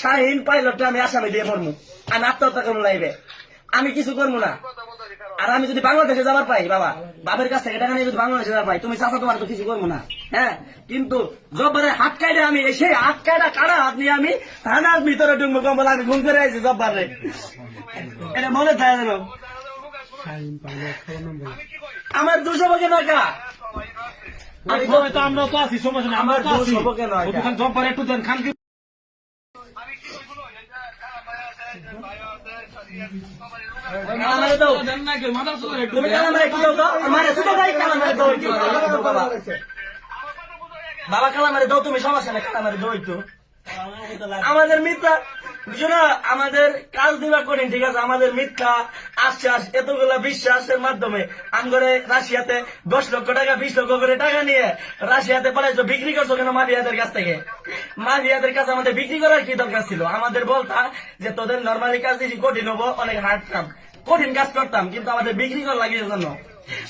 শাহিন পাইলটটা আমি আসামি দিয়ে করবো, আমি আত্মহত্যা করবো লাইবে, আমি কিছু করবো না। আর আমি যদি বাংলাদেশে যাবার পাই, বাবা বাপের কাছ থেকে টাকা নিয়ে যদি বাংলাদেশে যাবার পাই, তুমি চাচা তোমার তো কিছু করবো না। হ্যাঁ, কিন্তু জব্বারের হাত কাটে আমি সেই হাত কাটা কাটা হাত নিয়ে আমি থানার ভিতরে ঢুকবো, কম্বল আমি ঘুম করে আছি জব্বারে, এটা মনে থাকে যেন। আমার 200 বকে নৌকা, আমরা তো আছি, সমস্যা নেই, আমার 200 বকে নৌকা। জব্বার একটু দেন খান কি তুমি কালামারে একটু দাও তো, মারে ছোট ভাই কালামারে দাও একটু, বাবা কালামারে দাও, তুমি সমস্যা নেই কালামারে দাও একটু। আমাদের মিথ্যা বুঝো, আমাদের কাজ দিবা কঠিন, ঠিক আছে, আমাদের মিথ্যা আশ্বাস এতগুলা বিশ্বাসের মাধ্যমে আমগরে রাশিয়াতে 10 লক্ষ টাকা 20 লক্ষ করে টাকা নিয়ে রাশিয়াতে পালাইছো, বিক্রি করছো কেন মাফিয়াদের কাছ থেকে? মাফিয়াদের কাছে আমাদের বিক্রি করার কি দরকার ছিল? আমাদের বলতা যে তোদের নর্মালি কাজ দিয়েছি কঠিন হবো, অনেক হার্ড কাম, কঠিন কাজ করতাম, কিন্তু আমাদের বিক্রি করা লাগিয়ে জন্য।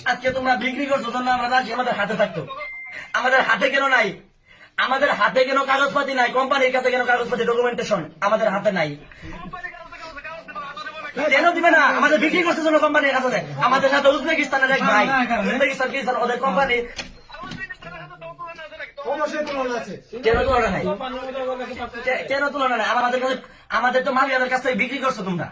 আজকে তোমরা বিক্রি করছো জন্য আমরা রাশি আমাদের হাতে থাকতো, আমাদের হাতে কেন নাই? আমাদের হাতে কেন কাগজপাতি নাই? কোম্পানির কাছে কেন কাগজপাতি ডকুমেন্টেশন আমাদের হাতে নাই? কেন দিবে না? আমাদের বিক্রি করছে জন্য কোম্পানির কাছে। আমাদের সাথে উজবেকিস্তানের এক ভাই, উজবেকিস্তান কি ওদের কোম্পানি কেন তুলনা নাই? কেন তুলনা নাই? আমাদের কাছে, আমাদের তো মালিয়াদের কাছ থেকে বিক্রি করছো তোমরা।